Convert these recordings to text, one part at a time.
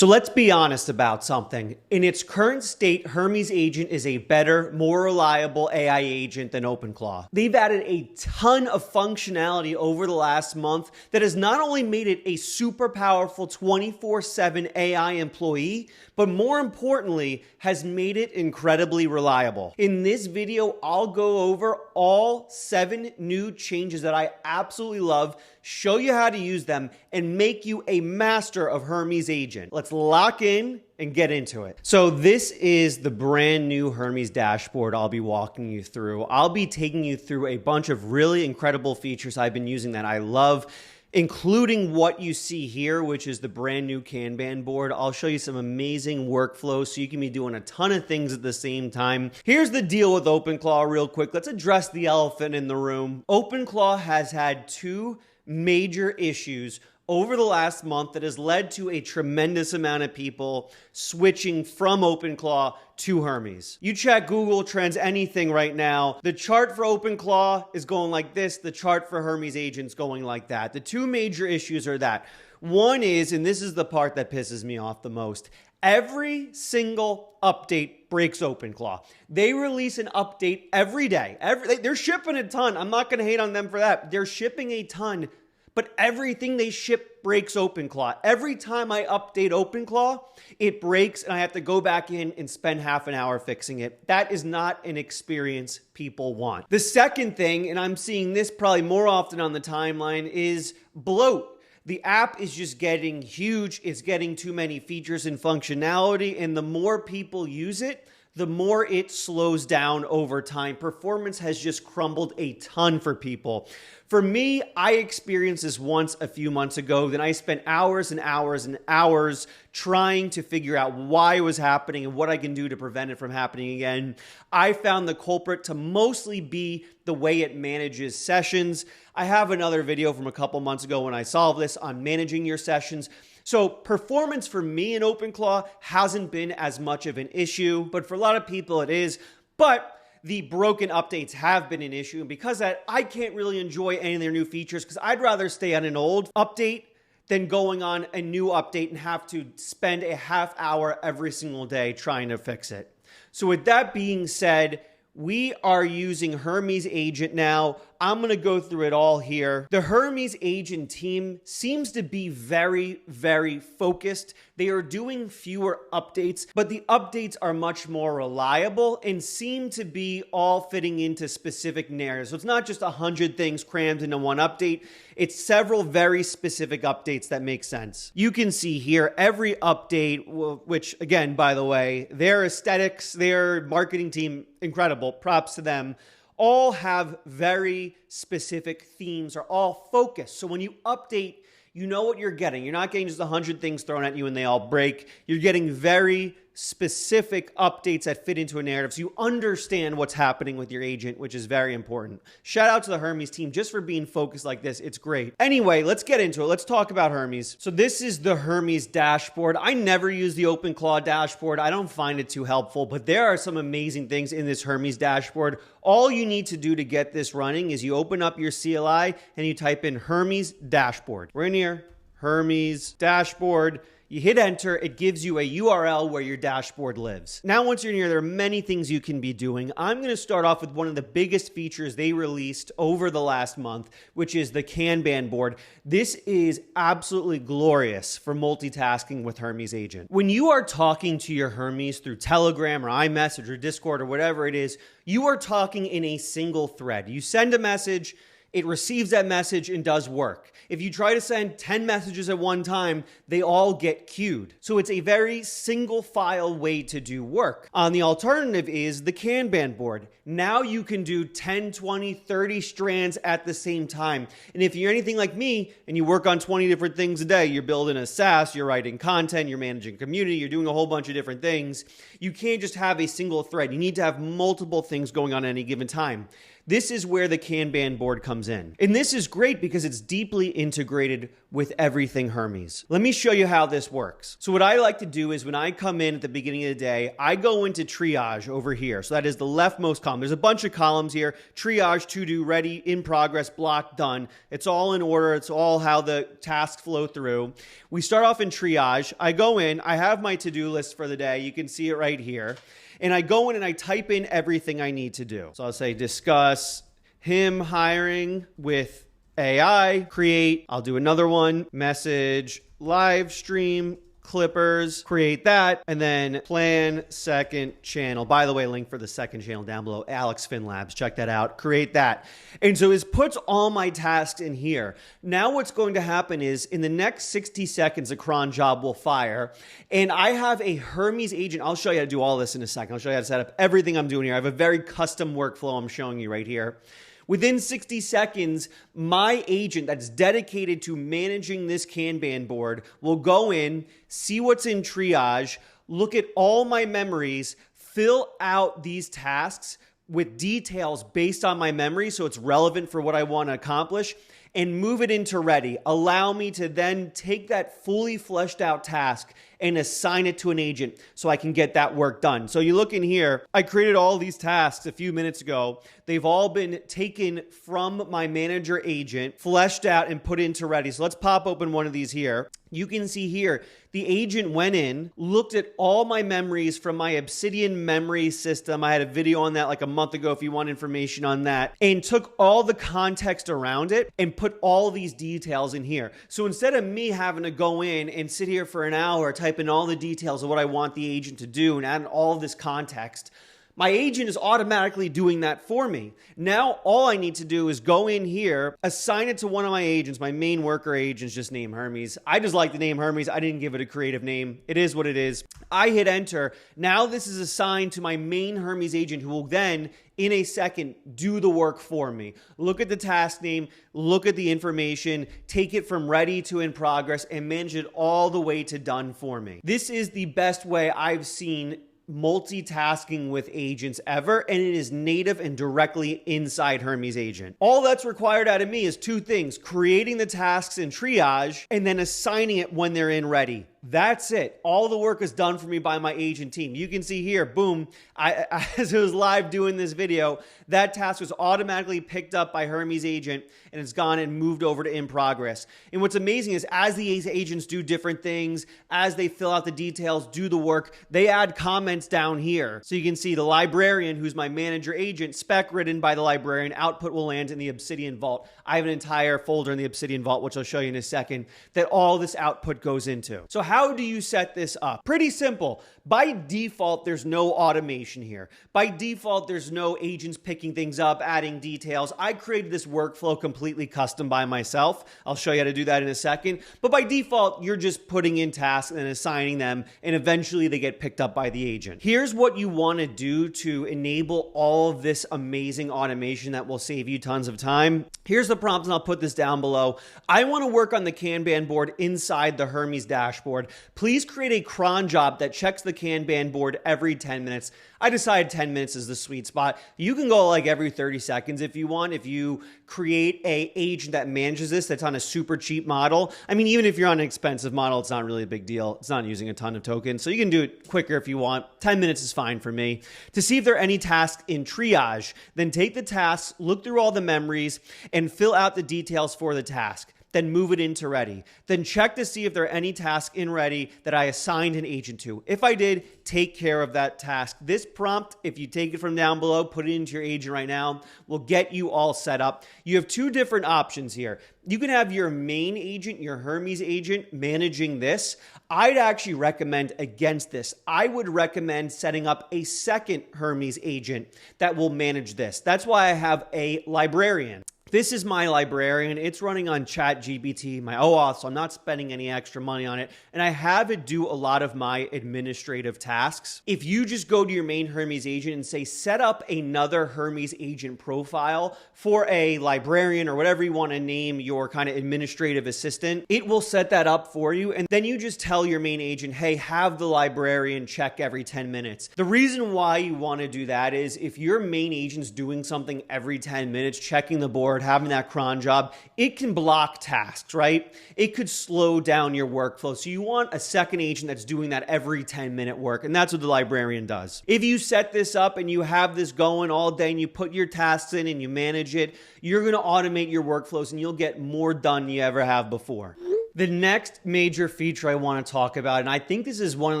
So let's be honest about something. In its current state, Hermes Agent is a better, more reliable AI agent than OpenClaw. They've added a ton of functionality over the last month that has not only made it a super powerful 24/7 AI employee, but more importantly, has made it incredibly reliable. In this video, I'll go over all 7 new changes that I absolutely love, show you how to use them, and make you a master of Hermes Agent. Let's lock in and get into it. So this is the brand new Hermes dashboard I'll be walking you through. I'll be taking you through a bunch of really incredible features I've been using that I love, including what you see here, which is the brand new Kanban board. I'll show you some amazing workflows so you can be doing a ton of things at the same time. Here's the deal with OpenClaw real quick. Let's address the elephant in the room. OpenClaw has had 2 major issues over the last month that has led to a tremendous amount of people switching from OpenClaw to Hermes. You check Google Trends, anything right now, the chart for OpenClaw is going like this, the chart for Hermes Agent's going like that. The 2 major issues are that. One is, and this is the part that pisses me off the most, every single update breaks OpenClaw. They release an update every day. They're shipping a ton. I'm not going to hate on them for that. They're shipping a ton. But everything they ship breaks OpenClaw. Every time I update OpenClaw, it breaks and I have to go back in and spend half an hour fixing it. That is not an experience people want. The second thing, and I'm seeing this probably more often on the timeline, is bloat. The app is just getting huge. It's getting too many features and functionality, and the more people use it, the more it slows down over time. Performance has just crumbled a ton for people. For me, I experienced this once a few months ago. Then I spent hours and hours and hours trying to figure out why it was happening and what I can do to prevent it from happening again. I found the culprit to mostly be the way it manages sessions. I have another video from a couple months ago when I solved this on managing your sessions. So performance for me in OpenClaw hasn't been as much of an issue, but for a lot of people it is. But the broken updates have been an issue, and because of that, I can't really enjoy any of their new features because I'd rather stay on an old update than going on a new update and have to spend a half hour every single day trying to fix it. So with that being said, we are using Hermes Agent now. I'm going to go through it all here. The Hermes Agent team seems to be very, very focused. They are doing fewer updates, but the updates are much more reliable and seem to be all fitting into specific narratives. So it's not just 100 things crammed into one update. It's several very specific updates that make sense. You can see here every update, which again, by the way, their aesthetics, their marketing team, incredible. Props to them. All have very specific themes, are all focused. So when you update, you know what you're getting. You're not getting just 100 things thrown at you and they all break. You're getting very specific updates that fit into a narrative, so you understand what's happening with your agent, which is very important. Shout out to the Hermes team just for being focused like this. It's great. Anyway, let's get into it. Let's talk about Hermes. So this is the Hermes dashboard. I never use the OpenClaw dashboard. I don't find it too helpful, but there are some amazing things in this Hermes dashboard. All you need to do to get this running is you open up your CLI and you type in Hermes dashboard. We're in here, Hermes dashboard. You hit enter, it gives you a URL where your dashboard lives. Now, once you're in here, there are many things you can be doing. I'm going to start off with one of the biggest features they released over the last month, which is the Kanban board. This is absolutely glorious for multitasking with Hermes Agent. When you are talking to your Hermes through Telegram or iMessage or Discord or whatever it is, you are talking in a single thread. You send a message, it receives that message and does work. If you try to send 10 messages at one time, they all get queued. So it's a very single file way to do work. The alternative is the Kanban board. Now you can do 10, 20, 30 strands at the same time. And if you're anything like me and you work on 20 different things a day, you're building a SaaS, you're writing content, you're managing community, you're doing a whole bunch of different things, you can't just have a single thread. You need to have multiple things going on at any given time. This is where the Kanban board comes in. And this is great because it's deeply integrated with everything Hermes. Let me show you how this works. So what I like to do is when I come in at the beginning of the day, I go into triage over here. So that is the leftmost column. There's a bunch of columns here. Triage, to do, ready, in progress, block, done. It's all in order. It's all how the tasks flow through. We start off in triage. I go in, I have my to-do list for the day. You can see it right here. And I go in and I type in everything I need to do. So I'll say discuss him hiring with AI, create, I'll do another one, message, live stream, Clippers, create that, and then plan second channel. By the way, link for the second channel down below, Alex Fin Labs, check that out, create that. And so it puts all my tasks in here. Now what's going to happen is in the next 60 seconds, a cron job will fire, and I have a Hermes agent. I'll show you how to do all this in a second. I'll show you how to set up everything I'm doing here. I have a very custom workflow I'm showing you right here. Within 60 seconds, my agent that's dedicated to managing this Kanban board will go in, see what's in triage, look at all my memories, fill out these tasks with details based on my memory so it's relevant for what I want to accomplish, and move it into ready. Allow me to then take that fully fleshed out task and assign it to an agent so I can get that work done. So you look in here, I created all these tasks a few minutes ago. They've all been taken from my manager agent, fleshed out, and put into ready. So let's pop open one of these here. You can see here, the agent went in, looked at all my memories from my Obsidian memory system. I had a video on that like a month ago if you want information on that, and took all the context around it and put all these details in here. So instead of me having to go in and sit here for an hour, type in all the details of what I want the agent to do and add all this context, my agent is automatically doing that for me. Now, all I need to do is go in here, assign it to one of my agents. My main worker agent's just named Hermes. I just like the name Hermes. I didn't give it a creative name. It is what it is. I hit enter. Now this is assigned to my main Hermes agent, who will then, in a second, do the work for me. Look at the task name, look at the information, take it from ready to in progress, and manage it all the way to done for me. This is the best way I've seen multitasking with agents ever, and it is native and directly inside Hermes Agent. All that's required out of me is two things: creating the tasks in triage and then assigning it when they're in ready. That's it. All the work is done for me by my agent team. You can see here, boom, as it was live doing this video, that task was automatically picked up by Hermes Agent, and it's gone and moved over to in progress. And what's amazing is as these agents do different things, as they fill out the details, do the work, they add comments down here. So you can see the librarian, who's my manager agent, spec written by the librarian, output will land in the Obsidian Vault. I have an entire folder in the Obsidian Vault, which I'll show you in a second, that all this output goes into. So how do you set this up? Pretty simple. By default, there's no automation here. By default, there's no agents picking things up, adding details. I created this workflow completely custom by myself. I'll show you how to do that in a second. But by default, you're just putting in tasks and assigning them, and eventually they get picked up by the agent. Here's what you want to do to enable all of this amazing automation that will save you tons of time. Here's the prompts, and I'll put this down below. I want to work on the Kanban board inside the Hermes dashboard. Please create a cron job that checks the Kanban board every 10 minutes. I decided 10 minutes is the sweet spot. You can go like every 30 seconds if you want. If you create a agent that manages this, that's on a super cheap model. I mean, even if you're on an expensive model, it's not really a big deal. It's not using a ton of tokens. So you can do it quicker if you want. 10 minutes is fine for me. To see if there are any tasks in triage, then take the tasks, look through all the memories, and fill out the details for the task. Then move it into ready. Then check to see if there are any tasks in ready that I assigned an agent to. If I did, take care of that task. This prompt, if you take it from down below, put it into your agent right now, will get you all set up. You have two different options here. You can have your main agent, your Hermes agent, managing this. I'd actually recommend against this. I would recommend setting up a second Hermes agent that will manage this. That's why I have a librarian. This is my librarian. It's running on ChatGPT, my OAuth, so I'm not spending any extra money on it. And I have it do a lot of my administrative tasks. If you just go to your main Hermes agent and say, set up another Hermes agent profile for a librarian or whatever you want to name your kind of administrative assistant, it will set that up for you. And then you just tell your main agent, hey, have the librarian check every 10 minutes. The reason why you want to do that is if your main agent's doing something every 10 minutes, checking the board, board, having that cron job, it can block tasks, right? It could slow down your workflow. So you want a second agent that's doing that every 10-minute work, and that's what the librarian does. If you set this up and you have this going all day and you put your tasks in and you manage it, you're going to automate your workflows and you'll get more done than you ever have before. The next major feature I want to talk about, and I think this is one of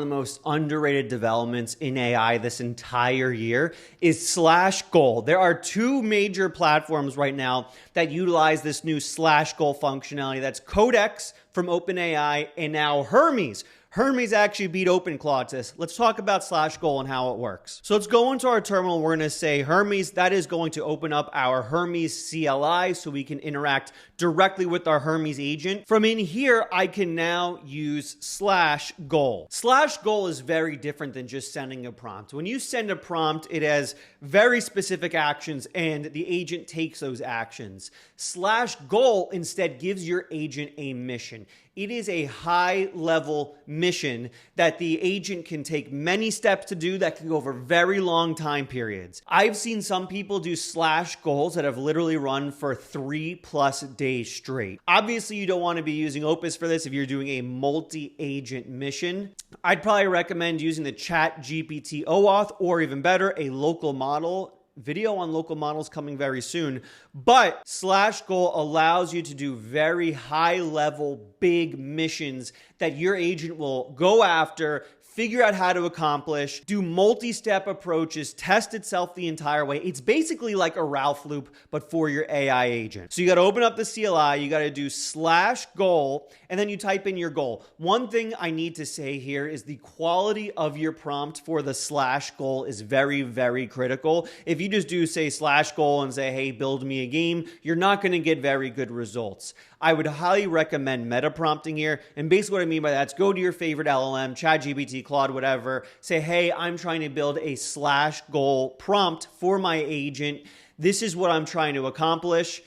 the most underrated developments in AI this entire year, is /goal. There are two major platforms right now that utilize this new /goal functionality. That's Codex from OpenAI and now Hermes. Hermes actually beat OpenClaw to this. Let's talk about /goal and how it works. So let's go into our terminal. We're going to say Hermes. That is going to open up our Hermes CLI so we can interact directly with our Hermes agent. From in here, I can now use /goal. /goal is very different than just sending a prompt. When you send a prompt, it has very specific actions and the agent takes those actions. /goal instead gives your agent a mission. It is a high-level mission that the agent can take many steps to do that can go over very long time periods. I've seen some people do /goals that have literally run for 3+ days straight. Obviously, you don't want to be using Opus for this if you're doing a multi-agent mission. I'd probably recommend using the ChatGPT OAuth, or even better, a local model. Video on local models coming very soon, but /goal allows you to do very high level, big missions that your agent will go after, figure out how to accomplish, do multi-step approaches, test itself the entire way. It's basically like a Ralph loop, but for your AI agent. So you got to open up the CLI, you got to do /goal, and then you type in your goal. One thing I need to say here is the quality of your prompt for the /goal is very, very critical. If you just do say /goal and say, hey, build me a game, you're not going to get very good results. I would highly recommend meta prompting here. And basically what I mean by that is go to your favorite LLM, ChatGPT, Claude, whatever. Say, hey, I'm trying to build a /goal prompt for my agent. This is what I'm trying to accomplish.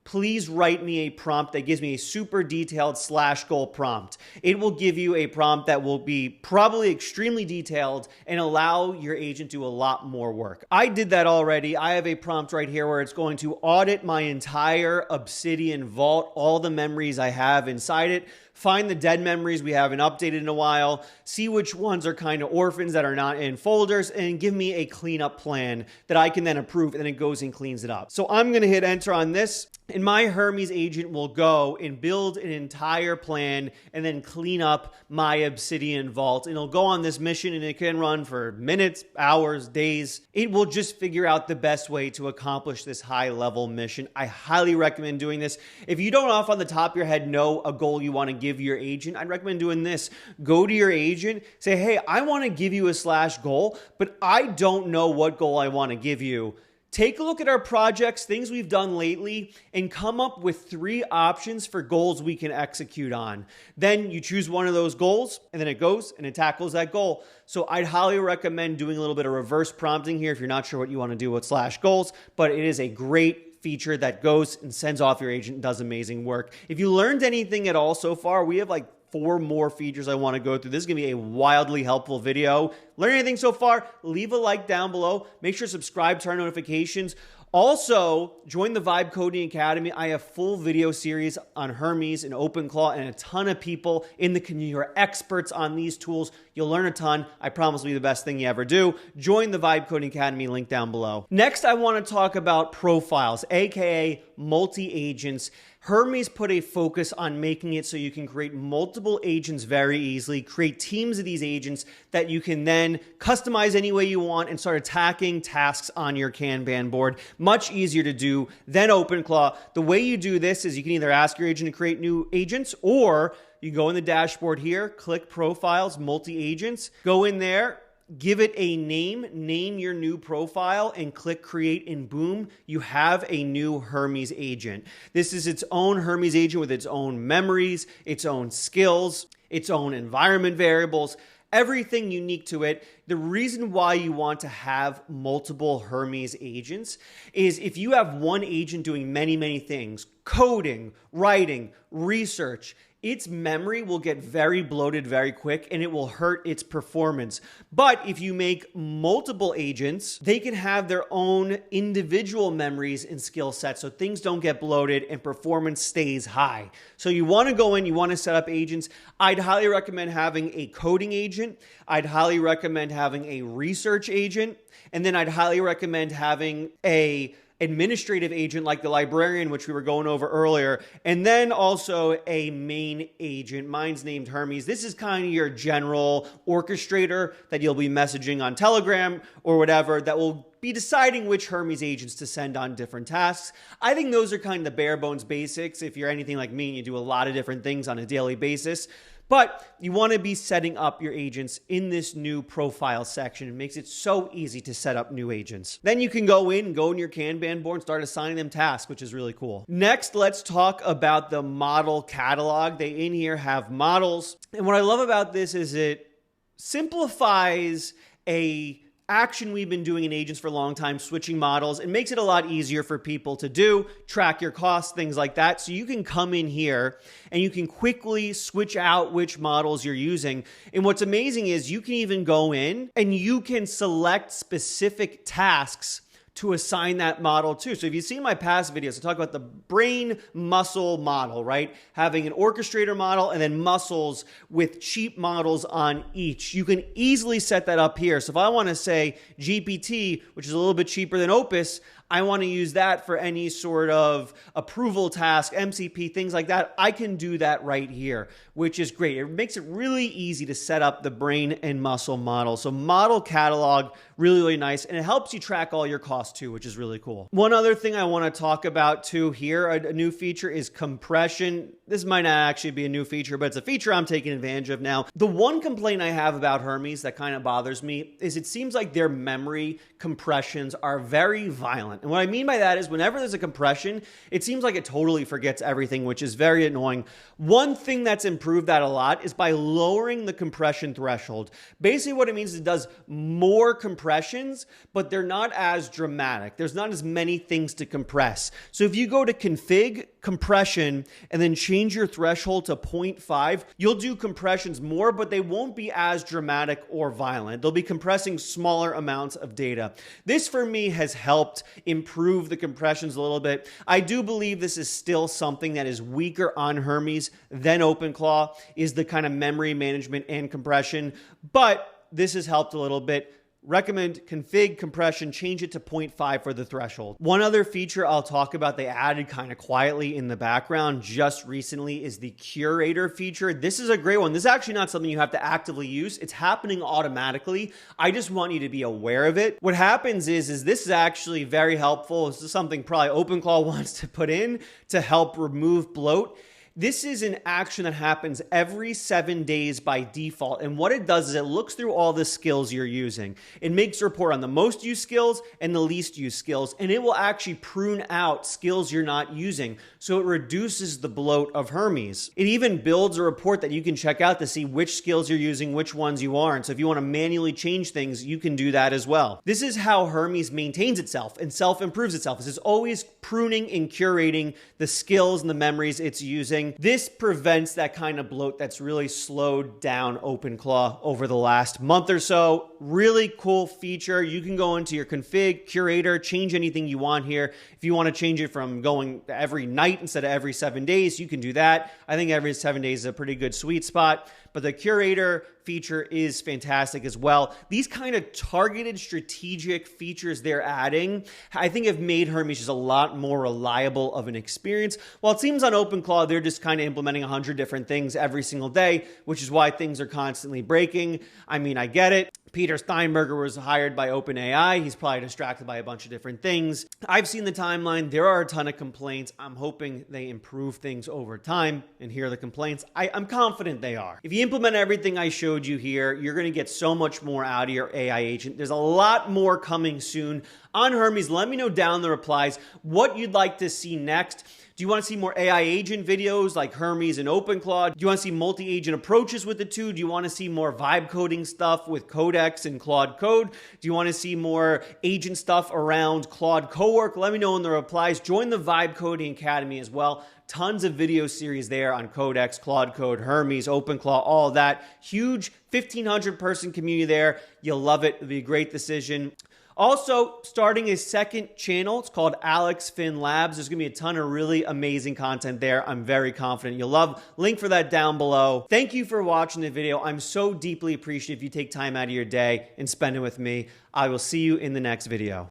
Please write me a prompt that gives me a super detailed /goal prompt. It will give you a prompt that will be probably extremely detailed and allow your agent to do a lot more work. I did that already. I have a prompt right here where it's going to audit my entire Obsidian vault, all the memories I have inside it, find the dead memories we haven't updated in a while, see which ones are kind of orphans that are not in folders, and give me a cleanup plan that I can then approve, and then it goes and cleans it up. So I'm going to hit enter on this, and my Hermes agent will go and build an entire plan and then clean up my Obsidian vault. And it'll go on this mission, and it can run for minutes, hours, days. It will just figure out the best way to accomplish this high-level mission. I highly recommend doing this. If you don't off on the top of your head know a goal you want to give your agent, I'd recommend doing this. Go to your agent, say, hey, I want to give you a /goal, but I don't know what goal I want to give you. Take a look at our projects, things we've done lately, and come up with 3 options for goals we can execute on. Then you choose one of those goals, and then it goes and it tackles that goal. So I'd highly recommend doing a little bit of reverse prompting here if you're not sure what you want to do with /goals, but it is a great feature that goes and sends off your agent and does amazing work. If you learned anything at all so far, we have like 4 more features I want to go through. This is going to be a wildly helpful video. Learn anything so far? Leave a like down below. Make sure to subscribe, turn notifications. Also, join the Vibe Coding Academy. I have full video series on Hermes and OpenClaw and a ton of people in the community who are experts on these tools. You'll learn a ton. I promise it'll be the best thing you ever do. Join the Vibe Coding Academy, link down below. Next, I want to talk about profiles, aka multi-agents. Hermes put a focus on making it so you can create multiple agents very easily, create teams of these agents that you can then customize any way you want and start attacking tasks on your Kanban board. Much easier to do than OpenClaw. The way you do this is you can either ask your agent to create new agents, or you go in the dashboard here, click Profiles, Multi-Agents, go in there, give it a name your new profile, and click create, and boom, you have a new Hermes agent. This is its own Hermes agent with its own memories, its own skills, its own environment variables, everything unique to it. The reason why you want to have multiple Hermes agents is if you have one agent doing many, many things, coding, writing, research, its memory will get very bloated very quick and it will hurt its performance. But if you make multiple agents, they can have their own individual memories and skill sets so things don't get bloated and performance stays high. So you want to go in, you want to set up agents. I'd highly recommend having a coding agent. I'd highly recommend having a research agent. And then I'd highly recommend having a administrative agent like the librarian, which we were going over earlier, and then also a main agent. Mine's named Hermes. This is kind of your general orchestrator that you'll be messaging on Telegram or whatever that will be deciding which Hermes agents to send on different tasks. I think those are kind of the bare bones basics. If you're anything like me and you do a lot of different things on a daily basis, but you want to be setting up your agents in this new profile section. It makes it so easy to set up new agents. Then you can go in your Kanban board and start assigning them tasks, which is really cool. Next, let's talk about the model catalog. They in here have models. And what I love about this is it simplifies a action we've been doing in agents for a long time, switching models. It makes it a lot easier for people to do, track your costs, things like that. So you can come in here and you can quickly switch out which models you're using. And what's amazing is you can even go in and you can select specific tasks to assign that model to. So if you've seen my past videos, I talk about the brain muscle model, right? Having an orchestrator model and then muscles with cheap models on each. You can easily set that up here. So if I want to say GPT, which is a little bit cheaper than Opus, I want to use that for any sort of approval task, MCP, things like that. I can do that right here, which is great. It makes it really easy to set up the brain and muscle model. So model catalog, really, really nice. And it helps you track all your costs too, which is really cool. One other thing I want to talk about too here, a new feature is compression. This might not actually be a new feature, but it's a feature I'm taking advantage of now. The one complaint I have about Hermes that kind of bothers me is it seems like their memory compressions are very violent. And what I mean by that is whenever there's a compression, it seems like it totally forgets everything, which is very annoying. One thing that's improved that a lot is by lowering the compression threshold. Basically what it means is it does more compressions, but they're not as dramatic. There's not as many things to compress. So if you go to config, compression, and then change your threshold to 0.5, you'll do compressions more, but they won't be as dramatic or violent. They'll be compressing smaller amounts of data. This for me has helped improve the compressions a little bit. I do believe this is still something that is weaker on Hermes than OpenClaw, is the kind of memory management and compression, but this has helped a little bit. Recommend config compression, change it to 0.5 for the threshold. One other feature I'll talk about they added kind of quietly in the background just recently is the Curator feature. This is a great one. This is actually not something you have to actively use. It's happening automatically. I just want you to be aware of it. What happens is this is actually very helpful. This is something probably OpenClaw wants to put in to help remove bloat. This is an action that happens every 7 days by default. And what it does is it looks through all the skills you're using. It makes a report on the most used skills and the least used skills. And it will actually prune out skills you're not using. So it reduces the bloat of Hermes. It even builds a report that you can check out to see which skills you're using, which ones you aren't. So if you want to manually change things, you can do that as well. This is how Hermes maintains itself and self-improves itself. This is always pruning and curating the skills and the memories it's using. This prevents that kind of bloat that's really slowed down OpenClaw over the last month or so. Really cool feature. You can go into your config, Curator, change anything you want here. If you want to change it from going every night instead of every 7 days, you can do that. I think every 7 days is a pretty good sweet spot. But the Curator feature is fantastic as well. These kind of targeted strategic features they're adding, I think have made Hermes just a lot more reliable of an experience. While it seems on OpenClaw, they're just kind of implementing 100 different things every single day, which is why things are constantly breaking. I mean, I get it. Peter Steinberger was hired by OpenAI. He's probably distracted by a bunch of different things. I've seen the timeline. There are a ton of complaints. I'm hoping they improve things over time. And here are the complaints. I'm confident they are. If you implement everything I showed you here, you're going to get so much more out of your AI agent. There's a lot more coming soon on Hermes. Let me know down in the replies what you'd like to see next. Do you want to see more AI agent videos like Hermes and OpenClaw? Do you want to see multi-agent approaches with the two? Do you want to see more vibe coding stuff with Codex and Claude Code? Do you want to see more agent stuff around Claude Cowork? Let me know in the replies. Join the Vibe Coding Academy as well. Tons of video series there on Codex, Claude Code, Hermes, OpenClaw, all that. Huge 1,500 person community there. You'll love it. It'll be a great decision. Also, starting a second channel. It's called Alex Finn Labs. There's going to be a ton of really amazing content there. I'm very confident you'll love. Link for that down below. Thank you for watching the video. I'm so deeply appreciative you take time out of your day and spend it with me. I will see you in the next video.